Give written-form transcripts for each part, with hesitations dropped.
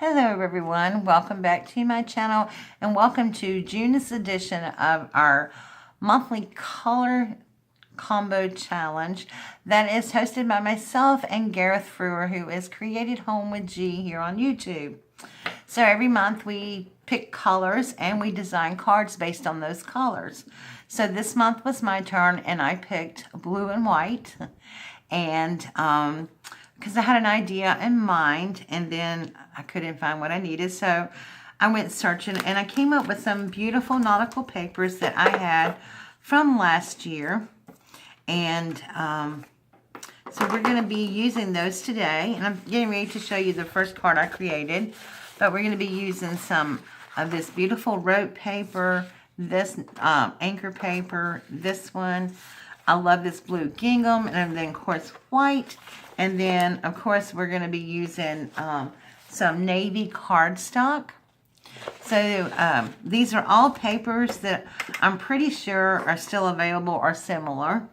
Hello everyone, welcome back to my channel and welcome to June's edition of our monthly color combo challenge that is hosted by myself and Gareth, who is Created Home with G here on YouTube. So every month we pick colors and we design cards based on those colors. So this month was my turn and I picked blue and white and because I had an idea in mind and then I couldn't find what I needed, so I went searching and I came up with some beautiful nautical papers that I had from last year. And so we're going to be using those today, and I'm getting ready to show you the first card I created, but we're going to be using some of this beautiful rope paper, this anchor paper, this one. I love this blue gingham, and then of course white. And then, of course, we're going to be using some navy cardstock. So these are all papers that I'm pretty sure are still available or similar.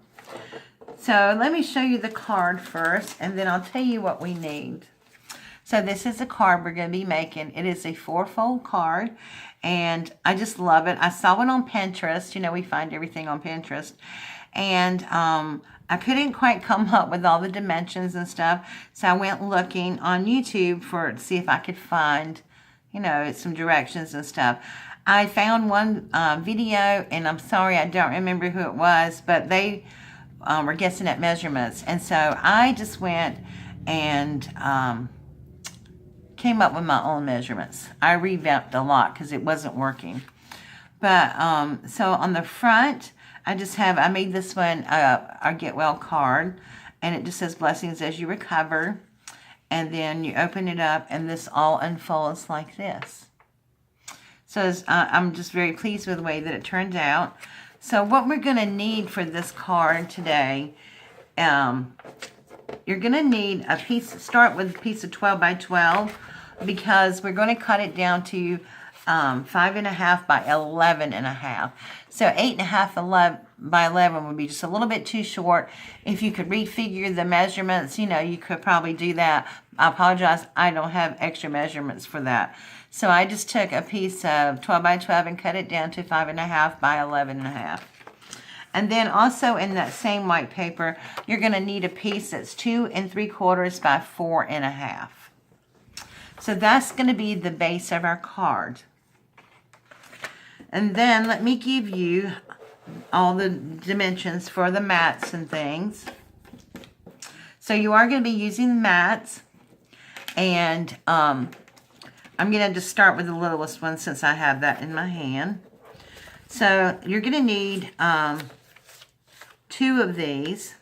So let me show you the card first, and then I'll tell you what we need. So this is the card we're going to be making. It is a 4-fold card, and I just love it. I saw it on Pinterest. You know, we find everything on Pinterest. And I couldn't quite come up with all the dimensions and stuff, so I went looking on YouTube to see if I could find, you know, some directions and stuff. I found one video, and I'm sorry I don't remember who it was, but they were guessing at measurements, and so I just went and came up with my own measurements. I revamped a lot because it wasn't working. But so on the front, I made this one a get well card, and it just says blessings as you recover. And then you open it up and this all unfolds like this. So I'm just very pleased with the way that it turned out. So what we're going to need for this card today, you're going to need a piece, start with a piece of 12 by 12 because we're going to cut it down to 5.5 by 11.5. So 8.5 by 11 would be just a little bit too short. If you could refigure the measurements, you know, you could probably do that. I apologize, I don't have extra measurements for that. So I just took a piece of 12 by 12 and cut it down to 5.5 by 11.5. And then also in that same white paper, you're going to need a piece that's 2 3/4 by 4.5. So that's going to be the base of our card. And then let me give you all the dimensions for the mats and things. So you are going to be using mats, and I'm going to just start with the littlest one since I have that in my hand. So you're going to need 2 of these,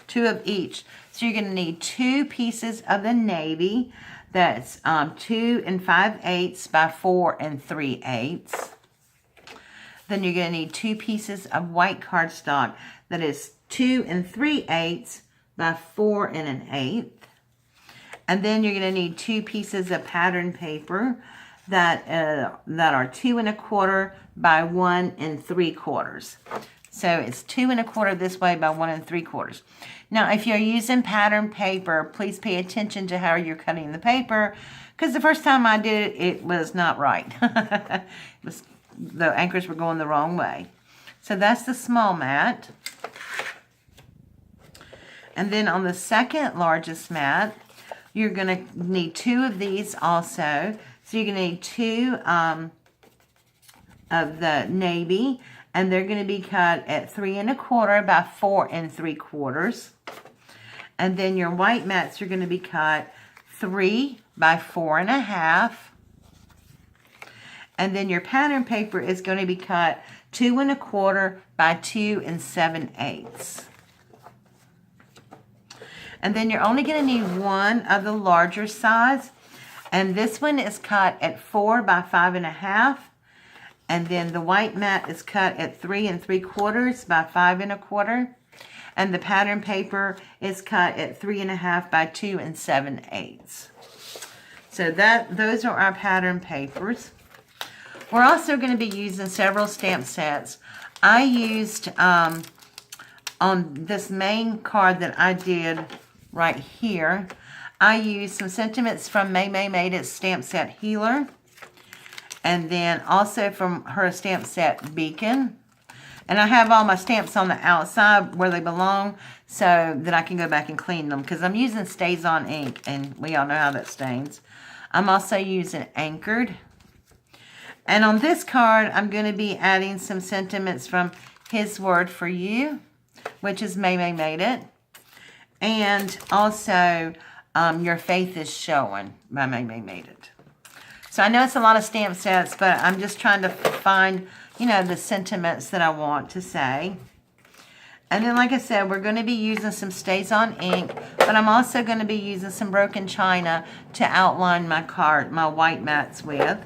2 of each. So you're going to need 2 pieces of the navy. That's 2 5/8 by 4 3/8. Then you're going to need 2 pieces of white cardstock. That is 2 3/8 by 4 1/8. And then you're going to need 2 pieces of pattern paper that are 2 1/4 by 1 3/4. So it's 2 1/4 this way by 1 3/4. Now, if you're using pattern paper, please pay attention to how you're cutting the paper, because the first time I did it, it was not right. The anchors were going the wrong way. So that's the small mat. And then on the second largest mat, you're going to need 2 of these also. So you're going to need 2 of the navy, and they're going to be cut at 3 1/4 by 4 3/4. And then your white mats are going to be cut 3 by 4.5. And then your pattern paper is going to be cut 2 1/4 by 2 7/8. And then you're only going to need 1 of the larger size. And this one is cut at 4 by 5.5. And then the white mat is cut at 3 3/4 by 5 1/4. And the pattern paper is cut at 3.5 by 2 7/8. So those are our pattern papers. We're also going to be using several stamp sets. I used on this main card that I did right here, I used some sentiments from May Made It Stamp Set Healer. And then also from her stamp set Beacon. And I have all my stamps on the outside where they belong so that I can go back and clean them. Because I'm using Stays On ink, and we all know how that stains. I'm also using Anchored. And on this card, I'm going to be adding some sentiments from His Word for You, which is May Made It. And also, Your Faith is Showing by May Made It. So I know it's a lot of stamp sets, but I'm just trying to find, you know, the sentiments that I want to say. And then, like I said, we're going to be using some Stays On ink, but I'm also going to be using some broken china to outline my card, my white mats with.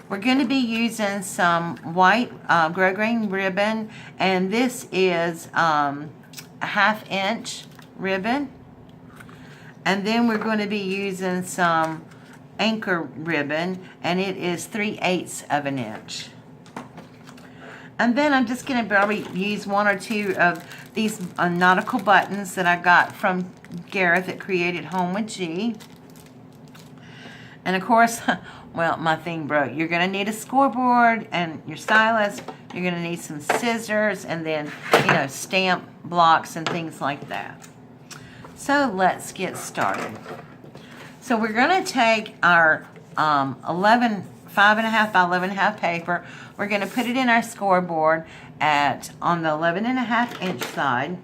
We're going to be using some white grosgrain ribbon, and this is a 1/2 inch ribbon. And then we're going to be using some anchor ribbon, and it is 3/8 of an inch. And then I'm just going to probably use 1 or 2 of these nautical buttons that I got from Gareth at Created Home with G. And of course, well, my thing broke. You're going to need a scoreboard and your stylus. You're going to need some scissors and then, you know, stamp blocks and things like that. So let's get started. So we're going to take our 5.5 by 11.5 paper. We're going to put it in our scoreboard on the 11.5 inch side.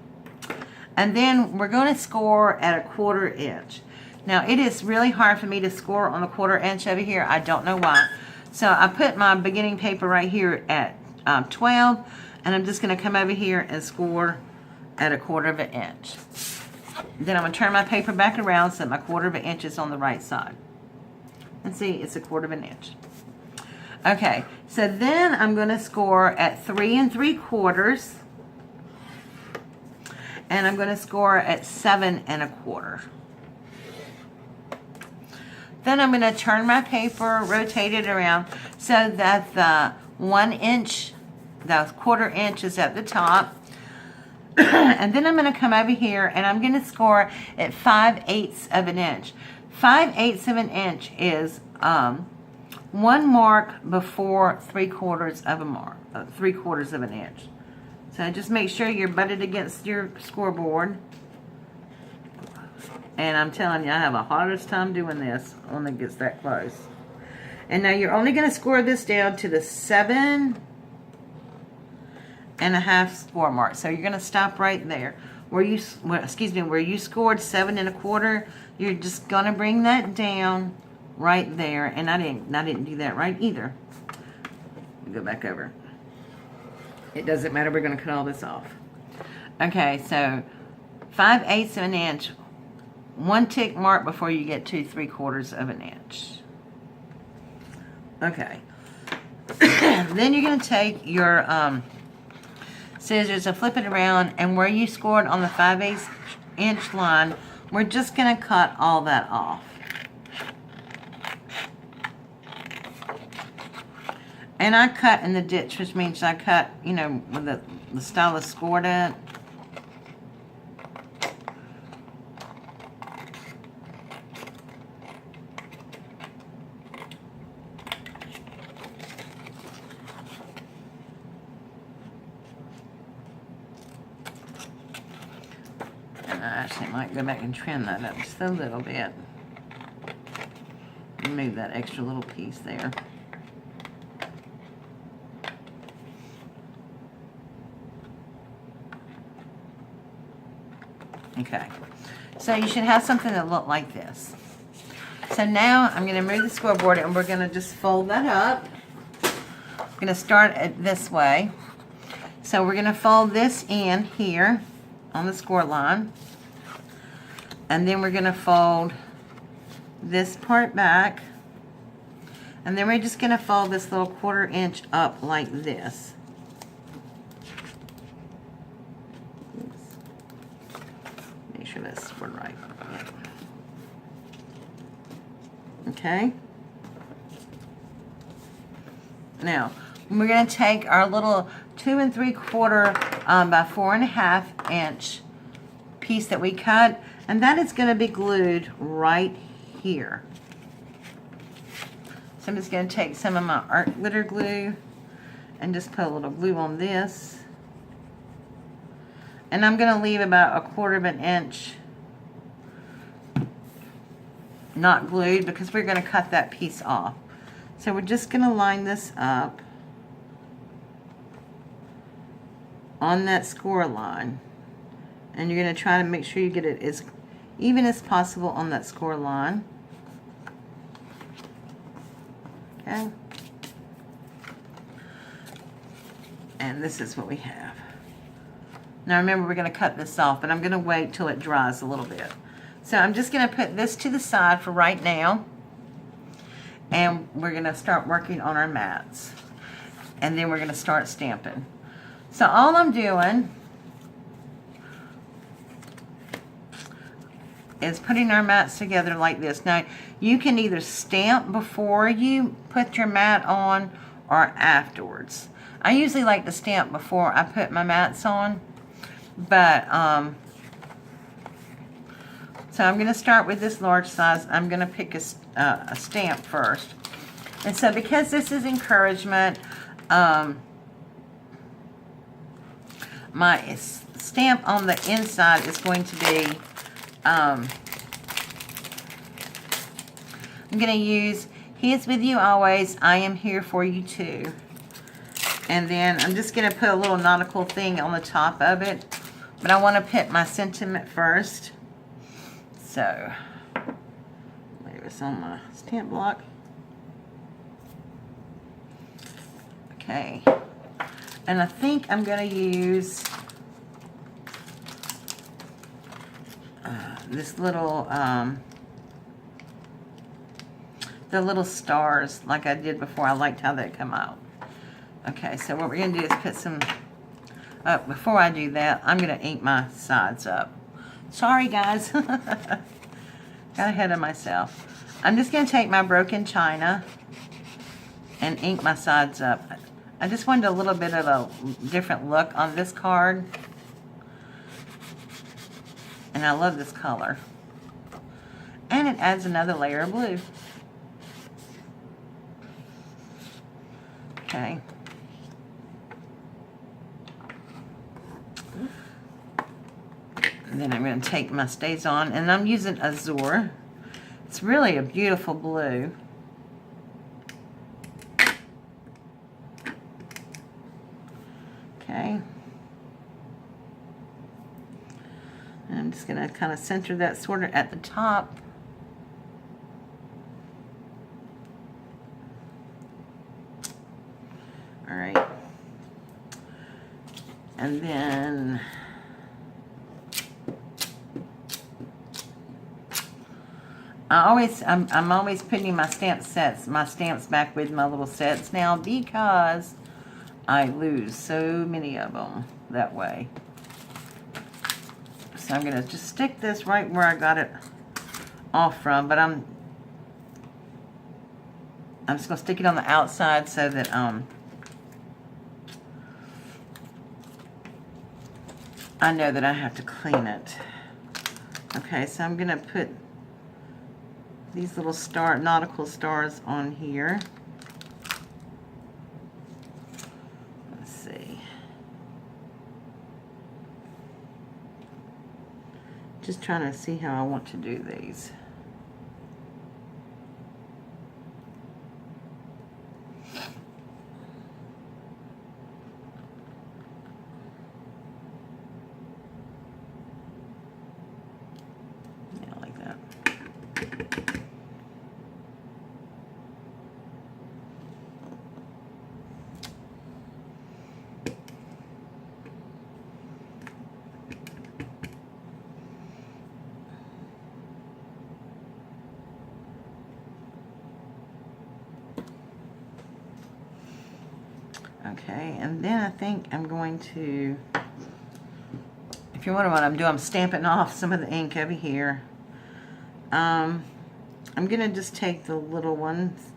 And then we're going to score at a 1/4 inch. Now, it is really hard for me to score on the 1/4 inch over here. I don't know why. So I put my beginning paper right here at 12. And I'm just going to come over here and score at a 1/4 inch. Then I'm going to turn my paper back around so that my 1/4 inch is on the right side. And see, it's a 1/4 inch. Okay, so then I'm going to score at 3 3/4. And I'm going to score at 7 1/4. Then I'm going to turn my paper, rotate it around so that the 1 inch, the 1/4 inch is at the top. And then I'm going to come over here and I'm going to score at 5/8 of an inch. 5/8 of an inch is 1 mark before 3/4 of a mark, 3/4 of an inch. So just make sure you're butted against your scoreboard. And I'm telling you, I have a hardest time doing this when it gets that close. And now you're only going to score this down to the 7.5 score mark. So you're going to stop right there. Where you scored 7 1/4, you're just going to bring that down right there. And I didn't do that right either. Go back over. It doesn't matter. We're going to cut all this off. Okay, so 5/8 of an inch. 1 tick mark before you get to 3/4 of an inch. Okay. Then you're going to take your scissors and flip it around, and where you scored on the 5/8 inch line, we're just going to cut all that off. And I cut in the ditch, which means I cut, you know, where the stylus scored at. I actually might go back and trim that up just a little bit. Remove that extra little piece there. Okay, so you should have something that look like this. So now I'm going to move the scoreboard and we're going to just fold that up. I'm going to start it this way. So we're going to fold this in here on the score line. And then we're going to fold this part back. And then we're just going to fold this little 1/4 inch up like this. Make sure that's scored right. Yeah. Okay. Now, we're going to take our little 2 3/4 by 4.5 inch piece that we cut, And that is going to be glued right here. So I'm just going to take some of my art glitter glue and just put a little glue on this. And I'm going to leave about 1/4 of an inch not glued because we're going to cut that piece off. So we're just going to line this up on that score line. And you're going to try to make sure you get it as even as possible on that score line. Okay. And this is what we have. Now remember, we're going to cut this off, but I'm going to wait till it dries a little bit. So I'm just going to put this to the side for right now. And we're going to start working on our mats. And then we're going to start stamping. So all I'm doing is putting our mats together like this. Now, you can either stamp before you put your mat on or afterwards. I usually like to stamp before I put my mats on. But, so I'm going to start with this large size. I'm going to pick a stamp first. And so because this is encouragement, my stamp on the inside is going to be, I'm going to use, He is with you always, I am here for you too. And then I'm just going to put a little nautical thing on the top of it. But I want to put my sentiment first. So, leave this on my stamp block. Okay. And I think I'm going to use this little, the little stars like I did before. I liked how they come out. Okay, so what we're going to do is put some, before I do that, I'm going to ink my sides up. Sorry, guys. Got ahead of myself. I'm just going to take my broken china and ink my sides up. I just wanted a little bit of a different look on this card. And I love this color. And it adds another layer of blue. Okay. And then I'm going to take my StazOn, and I'm using Azure. It's really a beautiful blue. Okay. And I'm just going to kind of center that sort of at the top. All right. And then I'm always putting my stamps back with my little sets now because I lose so many of them that way. So I'm going to just stick this right where I got it off from, but I'm just going to stick it on the outside so that I know that I have to clean it. Okay, so I'm going to put these little nautical stars on here. Let's see. Just trying to see how I want to do these. Yeah, like that. Okay, and then I think I'm going to, if you wonder what I'm doing, I'm stamping off some of the ink over here. I'm going to just take the little ones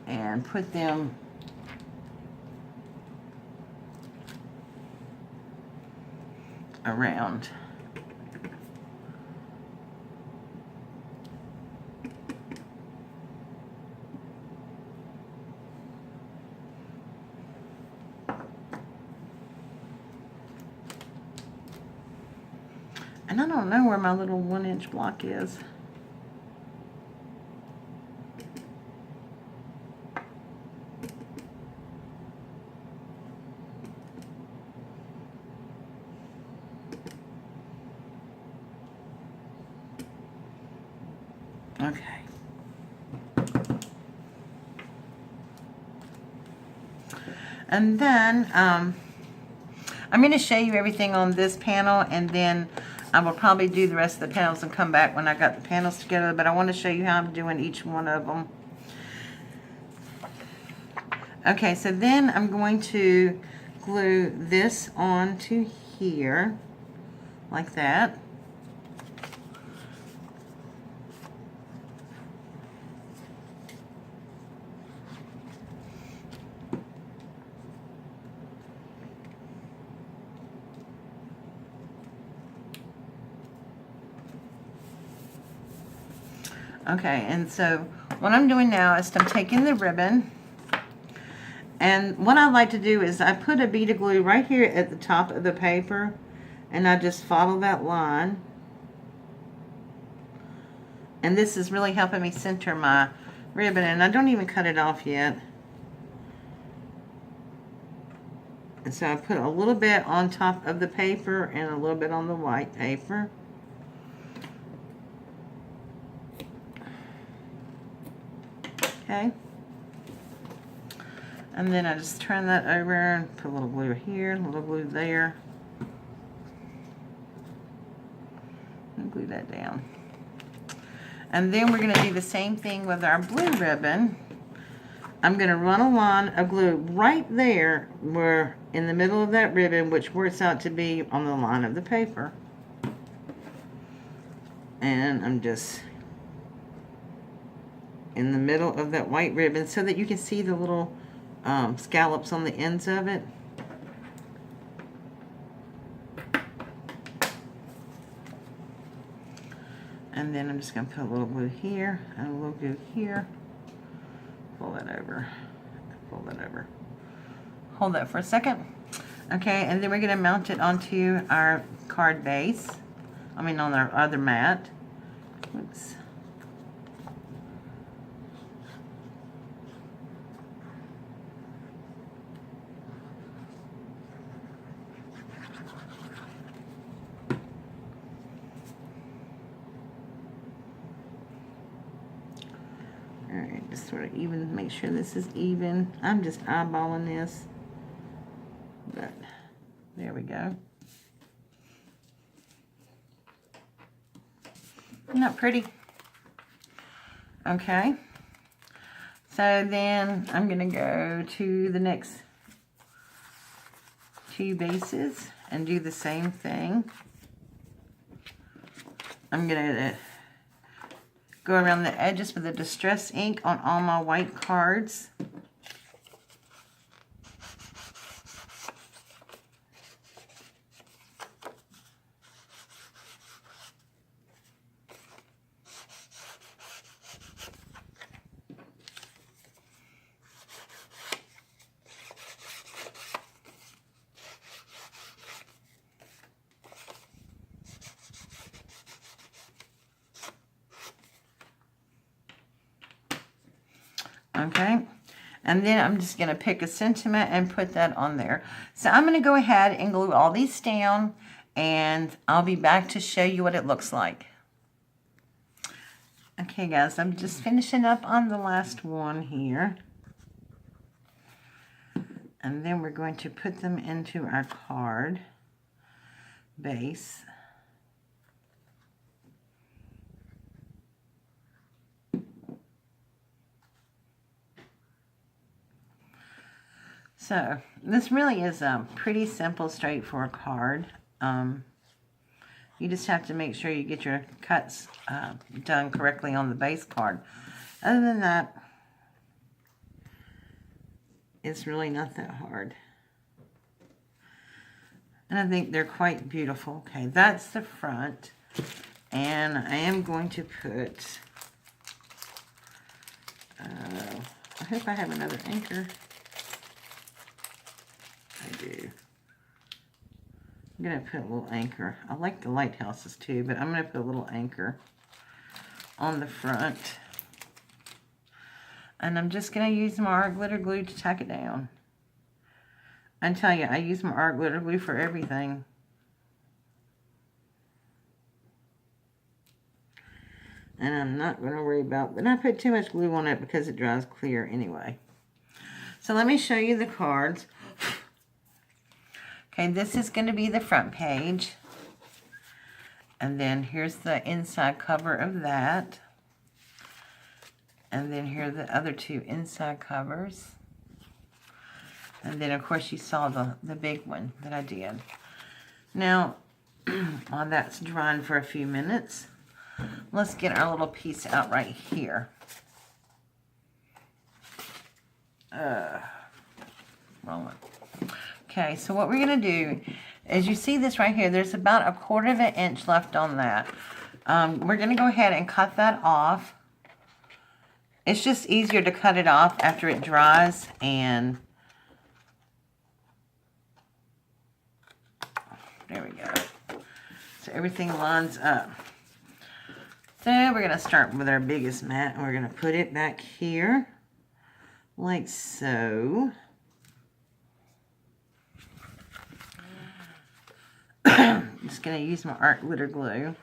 and put them around. And I don't know where my little 1-inch block is. Okay. And then I'm going to show you everything on this panel, and then I will probably do the rest of the panels and come back when I got the panels together, but I want to show you how I'm doing each one of them. Okay, so then I'm going to glue this onto here, like that. Okay, and so what I'm doing now is I'm taking the ribbon, and what I like to do is I put a bead of glue right here at the top of the paper, and I just follow that line. And this is really helping me center my ribbon, and I don't even cut it off yet. And so I put a little bit on top of the paper and a little bit on the white paper. Okay. And then I just turn that over and put a little glue here, a little glue there. And glue that down. And then we're going to do the same thing with our blue ribbon. I'm going to run a line of glue right there where in the middle of that ribbon, which works out to be on the line of the paper. And I'm just in the middle of that white ribbon so that you can see the little scallops on the ends of it. And then I'm just going to put a little glue here and a little glue here. Pull that over. Pull that over. Hold that for a second. Okay, and then we're going to mount it onto our card base. I mean on our other mat. Oops. Alright, just sort of even, make sure this is even. I'm just eyeballing this. But there we go. Isn't that pretty? Okay. So then I'm going to go to the next two bases and do the same thing. I'm going to go around the edges with the distress ink on all my white cards. Okay, and then I'm just going to pick a sentiment and put that on there. So I'm going to go ahead and glue all these down, and I'll be back to show you what it looks like. Okay guys, I'm just finishing up on the last one here. And then we're going to put them into our card base. So this really is a pretty simple, straightforward card. You just have to make sure you get your cuts done correctly on the base card. Other than that, it's really not that hard. And I think they're quite beautiful. Okay, that's the front. And I am going to put, I hope I have another anchor. I do. I'm going to put a little anchor. I like the lighthouses too, but I'm going to put a little anchor on the front. And I'm just going to use my art glitter glue to tack it down. I tell you, I use my art glitter glue for everything. And I'm not going to worry about, but I put too much glue on it because it dries clear anyway. So let me show you the cards. Okay, this is going to be the front page. And then here's the inside cover of that. And then here are the other two inside covers. And then, of course, you saw the big one that I did. Now, while that's drying for a few minutes, let's get our little piece out right here. Wrong one. Okay, so what we're going to do is, you see this right here, there's about 1/4 inch left on that. We're going to go ahead and cut that off. It's just easier to cut it off after it dries, and there we go. So everything lines up. So we're going to start with our biggest mat, and we're going to put it back here, like so. I'm just going to use my art glitter glue.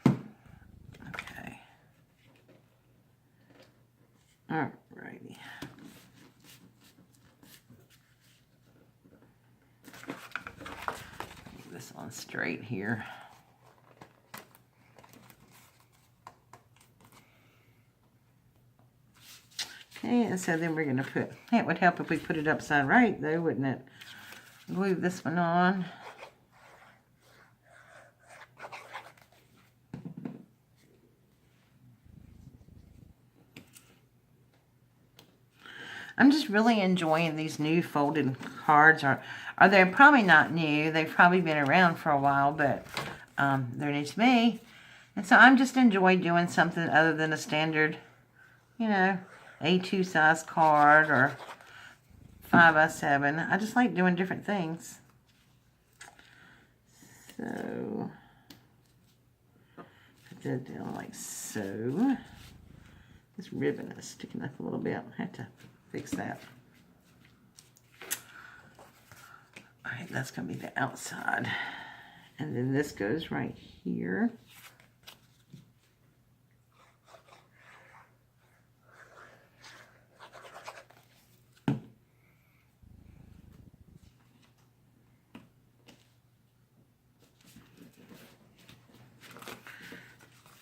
Okay. Alrighty. Get this on straight here. Okay, and so then we're going to put, it would help if we put it upside right though, wouldn't it? Glue this one on. I'm just really enjoying these new folded cards. Or they're probably not new. They've probably been around for a while, but they're new to me. And so I'm just enjoying doing something other than a standard, you know, A2 size card or 5x7. I just like doing different things. So, put that down like so. This ribbon is sticking up a little bit. I have to fix that. Alright, that's going to be the outside. And then this goes right here.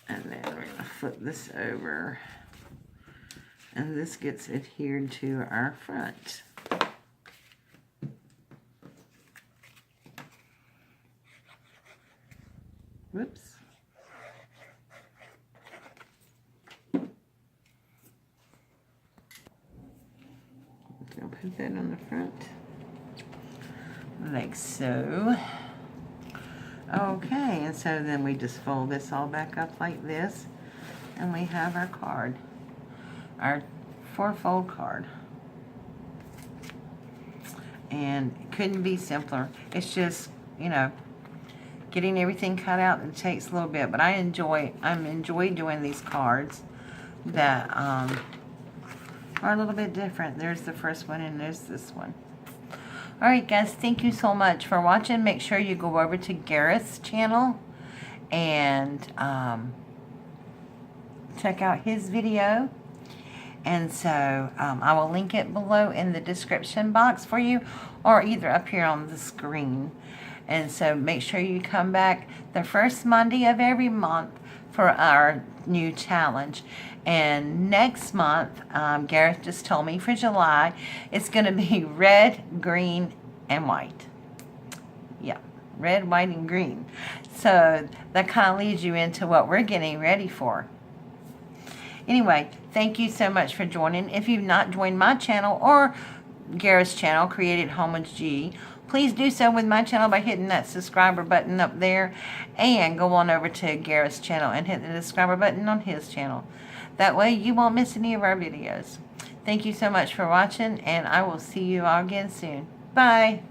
And then we're going to flip this over. And this gets adhered to our front. Whoops. I'll put that on the front. Like so. Okay, and so then we just fold this all back up like this, and we have our card, our 4-fold card. And it couldn't be simpler. It's just, you know, getting everything cut out, it takes a little bit, but I enjoy doing these cards that are a little bit different. There's the first one, and there's this one. Alright guys, thank you so much for watching. Make sure you go over to Gareth's channel and check out his video. And so I will link it below in the description box for you, or either up here on the screen. And so make sure you come back the first Monday of every month for our new challenge. And next month, Gareth just told me for July, it's going to be red, green, and white. Yeah, red, white, and green. So that kind of leads you into what we're getting ready for. Anyway, thank you so much for joining. If you've not joined my channel or Gareth's channel, Created Home with G, please do so with my channel by hitting that subscriber button up there, and go on over to Gareth's channel and hit the subscriber button on his channel. That way you won't miss any of our videos. Thank you so much for watching, and I will see you all again soon. Bye.